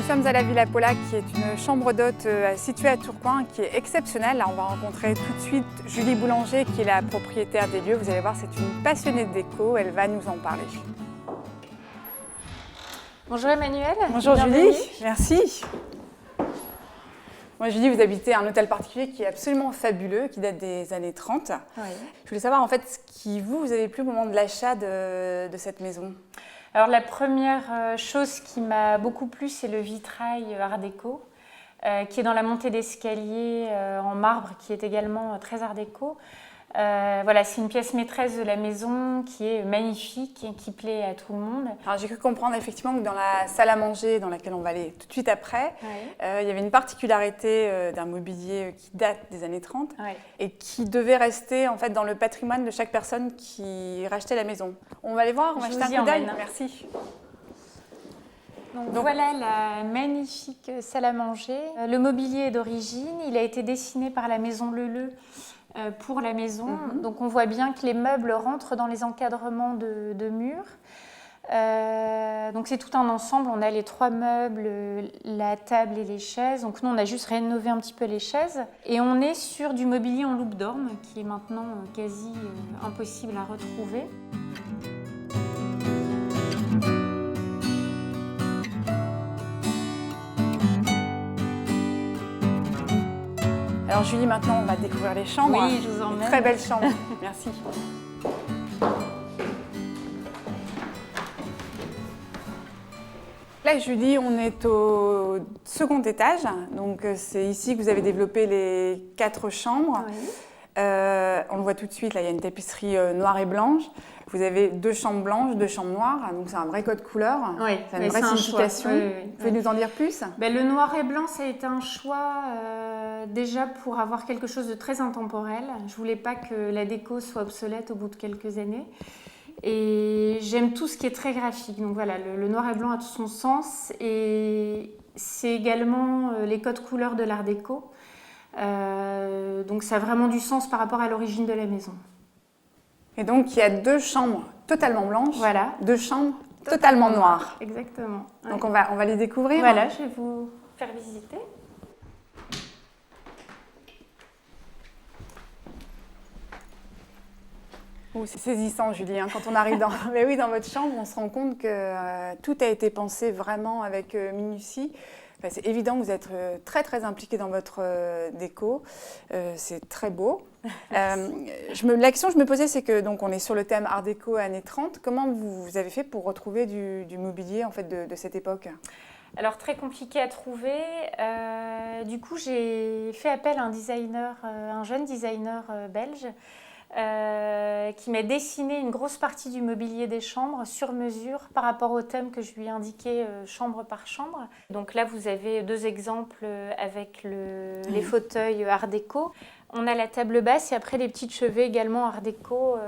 sommes à la Villa Paula, qui est une chambre d'hôte située à Tourcoing, qui est exceptionnelle. Là, on va rencontrer tout de suite Julie Boulanger, qui est la propriétaire des lieux. Vous allez voir, c'est une passionnée de déco. Elle va nous en parler. Bonjour Emmanuel. Bonjour bienvenue. Julie, merci. Moi, Julie, vous habitez un hôtel particulier qui est absolument fabuleux, qui date des années 30. Oui. Je voulais savoir en fait ce qui vous avez plu au moment de l'achat de cette maison. Alors la première chose qui m'a beaucoup plu, c'est le vitrail art déco, qui est dans la montée d'escalier en marbre, qui est également très art déco. Voilà, c'est une pièce maîtresse de la maison qui est magnifique et qui plaît à tout le monde. Alors, j'ai cru comprendre effectivement que dans la salle à manger, dans laquelle on va aller tout de suite après, il y avait une particularité d'un mobilier qui date des années 30 et qui devait rester en fait dans le patrimoine de chaque personne qui rachetait la maison. On va aller voir, on va jeter un coup d'œil. Merci. Donc voilà la magnifique salle à manger. Le mobilier est d'origine, il a été dessiné par la maison Leleu pour la maison. Donc on voit bien que les meubles rentrent dans les encadrements de murs. Donc c'est tout un ensemble, on a les 3 meubles, la table et les chaises. Donc nous on a juste rénové un petit peu les chaises. Et on est sur du mobilier en loupe d'orme qui est maintenant quasi impossible à retrouver. Alors Julie, maintenant on va découvrir les chambres. Oui, je vous emmène. Très belle chambre, merci. Là Julie, on est au second étage, donc c'est ici que vous avez développé les 4 chambres. Oui. On le voit tout de suite, là il y a une tapisserie noire et blanche. Vous avez 2 chambres blanches, 2 chambres noires, donc c'est un vrai code couleur. Oui, c'est une vraie signification. Oui. Vous pouvez nous en dire plus? Le noir et blanc, ça a été un choix déjà pour avoir quelque chose de très intemporel. Je voulais pas que la déco soit obsolète au bout de quelques années. Et j'aime tout ce qui est très graphique. Donc voilà, le noir et blanc a tout son sens. Et c'est également les codes couleurs de l'art déco. Donc ça a vraiment du sens par rapport à l'origine de la maison. Et donc, il y a 2 chambres totalement blanches, voilà. 2 chambres totalement noires. Exactement. Ouais. Donc, on va les découvrir. Voilà, je vais vous faire visiter. Oh, c'est saisissant, Julie. Quand on arrive dans votre chambre, on se rend compte que tout a été pensé vraiment avec minutie. Enfin, c'est évident que vous êtes très, très impliquée dans votre déco. C'est très beau. La question que je me posais, c'est que donc, on est sur le thème Art déco années 30. Comment vous avez fait pour retrouver du mobilier en fait, de cette époque? Alors, très compliqué à trouver. Du coup, j'ai fait appel à un designer, un jeune designer belge, qui m'a dessiné une grosse partie du mobilier des chambres sur mesure par rapport au thème que je lui ai indiqué chambre par chambre. Donc là, vous avez 2 exemples avec les fauteuils art déco. On a la table basse et après les petits chevets également art déco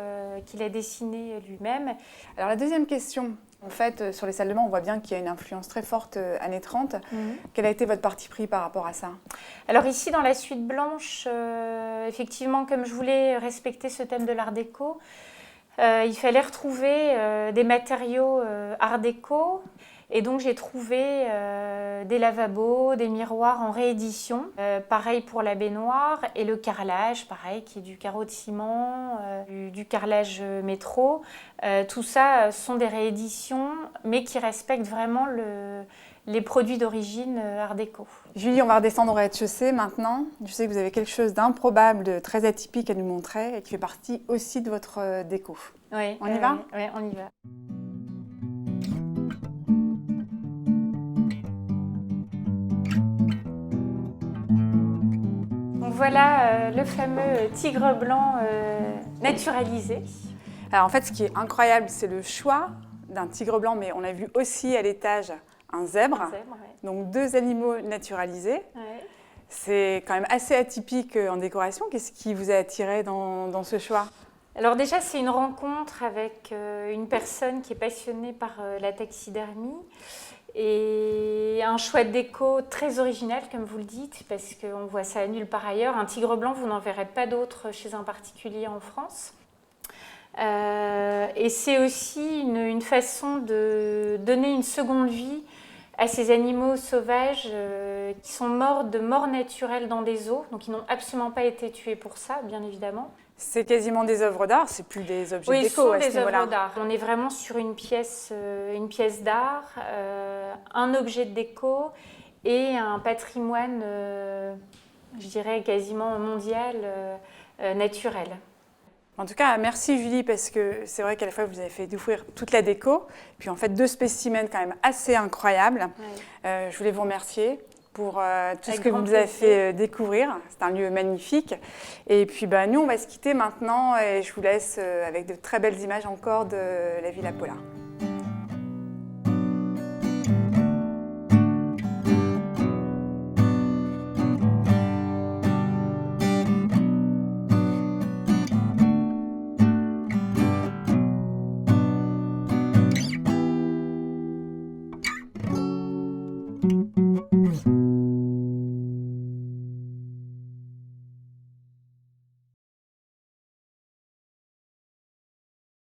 qu'il a dessiné lui-même. Alors la deuxième question, en fait, sur les salles de bain, on voit bien qu'il y a une influence très forte années 30. Quel a été votre parti pris par rapport à ça? Alors ici, dans la suite blanche, effectivement, comme je voulais respecter ce thème de l'art déco, il fallait retrouver des matériaux art déco. Et donc j'ai trouvé des lavabos, des miroirs en réédition, pareil pour la baignoire, et le carrelage, pareil, qui est du carreau de ciment, du carrelage métro. Tout ça sont des rééditions, mais qui respectent vraiment les produits d'origine art déco. Julie, on va redescendre au rez-de-chaussée maintenant. Je sais que vous avez quelque chose d'improbable, de très atypique à nous montrer, et qui fait partie aussi de votre déco. Oui, on y va? Oui, on y va. Voilà le fameux tigre blanc naturalisé. Alors en fait, ce qui est incroyable, c'est le choix d'un tigre blanc, mais on a vu aussi à l'étage un zèbre. Donc 2 animaux naturalisés. Ouais. C'est quand même assez atypique en décoration. Qu'est-ce qui vous a attiré dans ce choix? Alors déjà, c'est une rencontre avec une personne qui est passionnée par la taxidermie. Et un choix de déco très original, comme vous le dites, parce qu'on voit ça nulle part ailleurs. Un tigre blanc, vous n'en verrez pas d'autre chez un particulier en France. Et c'est aussi une façon de donner une seconde vie à ces animaux sauvages qui sont morts de mort naturelle dans des zoos, donc ils n'ont absolument pas été tués pour ça, bien évidemment. C'est quasiment des œuvres d'art, c'est plus des objets Oui, ce déco sont à ce des œuvres niveau-là. d'art. On est vraiment sur une pièce d'art, un objet de déco et un patrimoine, je dirais, quasiment mondial, naturel. En tout cas, merci Julie, parce que c'est vrai qu'à la fois vous avez fait découvrir toute la déco, puis en fait 2 spécimens quand même assez incroyables. Ouais. Je voulais vous remercier pour tout Avec ce que vous grand nous avez plaisir. fait découvrir. C'est un lieu magnifique. Et puis nous, on va se quitter maintenant et je vous laisse avec de très belles images encore de la Villa Paulin.